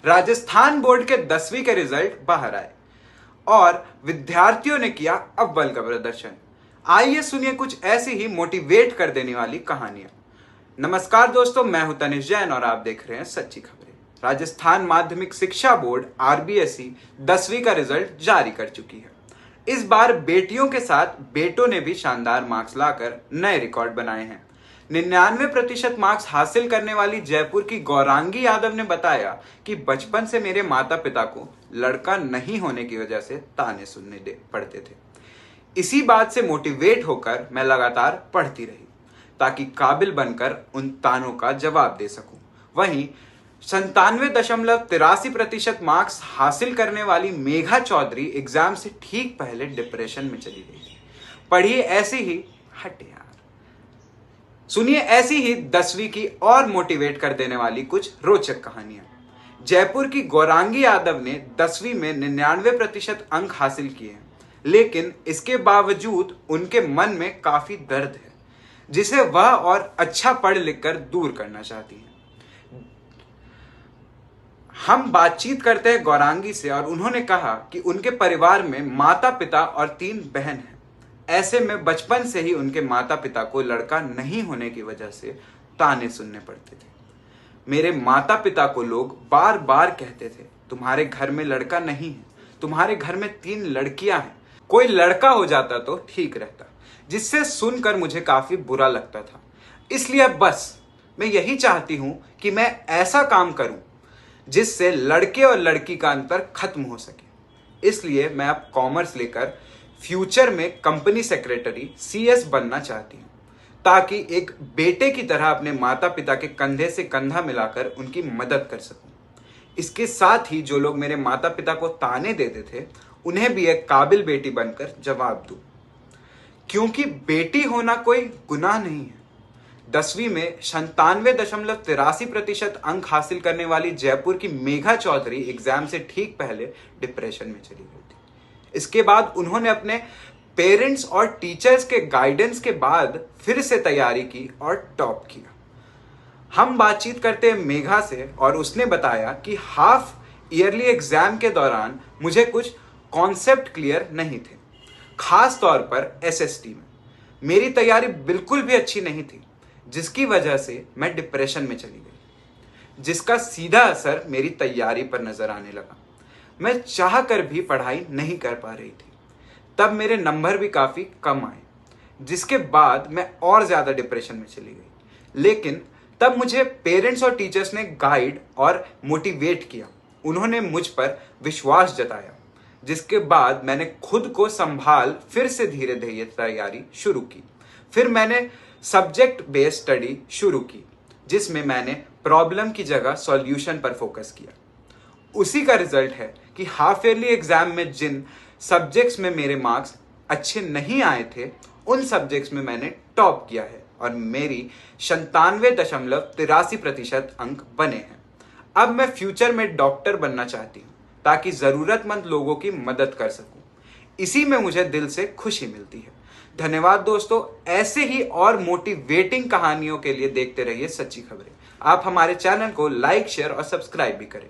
Rajasthan board के 10वीं के रिजल्ट बाहर आए और विद्यार्थियों ने किया अव्वल का प्रदर्शन। आइए सुनिए कुछ ऐसी ही मोटिवेट कर देने वाली कहानियां। नमस्कार दोस्तों, मैं हूं तनिष जैन और आप देख रहे हैं सच्ची खबरें। राजस्थान माध्यमिक शिक्षा बोर्ड आरबीएसई 10वीं का रिजल्ट जारी कर चुकी है। इस बार बेटियों के साथ बेटों ने भी शानदार मार्क्स लाकर नए रिकॉर्ड बनाए हैं। 99% मार्क्स हासिल करने वाली जयपुर की गौरांगी यादव ने बताया कि बचपन से मेरे माता पिता को लड़का नहीं होने की वजह से ताने सुनने पड़ते थे। इसी बात से मोटिवेट होकर मैं लगातार पढ़ती रही ताकि काबिल बनकर उन तानों का जवाब दे सकूं। वहीं 97.83% मार्क्स हासिल करने वाली मेघा चौधरी एग्जाम से ठीक पहले डिप्रेशन में चली गई थी। पढ़िए ऐसी ही यार सुनिए ऐसी ही 10वीं की और मोटिवेट कर देने वाली कुछ रोचक कहानियां। जयपुर की गौरांगी यादव ने 10वीं में 99% अंक हासिल किए हैं, लेकिन इसके बावजूद उनके मन में काफी दर्द है जिसे वह और अच्छा पढ़ लिख कर दूर करना चाहती हैं। हम बातचीत करते हैं गौरांगी से और उन्होंने कहा कि उनके परिवार में माता पिता और 3 बहन हैं। ऐसे में बचपन से ही उनके माता पिता को लड़का नहीं होने की वजह से ताने सुनने पड़ते थे। मेरे माता पिता को लोग बार बार कहते थे, तुम्हारे घर में लड़का नहीं है, तुम्हारे घर में 3 लड़कियां हैं, कोई लड़का हो जाता तो ठीक रहता, जिससे सुनकर मुझे काफी बुरा लगता था। इसलिए बस मैं यही चाहती हूं कि मैं ऐसा काम करूं जिससे लड़के और लड़की का अंतर खत्म हो सके। इसलिए मैं अब कॉमर्स लेकर फ्यूचर में कंपनी सेक्रेटरी सीएस बनना चाहती हूं, ताकि एक बेटे की तरह अपने माता पिता के कंधे से कंधा मिलाकर उनकी मदद कर सकूं। इसके साथ ही जो लोग मेरे माता पिता को ताने देते थे उन्हें भी एक काबिल बेटी बनकर जवाब दूं, क्योंकि बेटी होना कोई गुनाह नहीं है। 10वीं में 97.83% अंक हासिल करने वाली जयपुर की मेघा चौधरी एग्जाम से ठीक पहले डिप्रेशन में चली गई थी। इसके बाद उन्होंने अपने पेरेंट्स और टीचर्स के गाइडेंस के बाद फिर से तैयारी की और टॉप किया। हम बातचीत करते हैं मेघा से और उसने बताया कि हाफ ईयरली एग्जाम के दौरान मुझे कुछ कॉन्सेप्ट क्लियर नहीं थे, खास तौर पर एसएसटी में मेरी तैयारी बिल्कुल भी अच्छी नहीं थी, जिसकी वजह से मैं डिप्रेशन में चली गई, जिसका सीधा असर मेरी तैयारी पर नजर आने लगा। मैं चाह कर भी पढ़ाई नहीं कर पा रही थी। तब मेरे नंबर भी काफी कम आए, जिसके बाद मैं और ज्यादा डिप्रेशन में चली गई। लेकिन तब मुझे पेरेंट्स और टीचर्स ने गाइड और मोटिवेट किया। उन्होंने मुझ पर विश्वास जताया, जिसके बाद मैंने खुद को संभाल फिर से धीरे धीरे तैयारी शुरू की। फिर मैंने सब्जेक्ट बेस्ड स्टडी शुरू की, जिसमें मैंने प्रॉब्लम की जगह सॉल्यूशन पर फोकस किया। उसी का रिजल्ट है कि हाफ ईयरली एग्जाम में जिन सब्जेक्ट्स में मेरे मार्क्स अच्छे नहीं आए थे उन सब्जेक्ट्स में मैंने टॉप किया है और मेरी 97.83% अंक बने हैं। अब मैं फ्यूचर में डॉक्टर बनना चाहती हूँ ताकि जरूरतमंद लोगों की मदद कर सकूं। इसी में मुझे दिल से खुशी मिलती है। धन्यवाद दोस्तों, ऐसे ही और मोटिवेटिंग कहानियों के लिए देखते रहिए सच्ची खबरें। आप हमारे चैनल को लाइक, शेयर और सब्सक्राइब भी करें।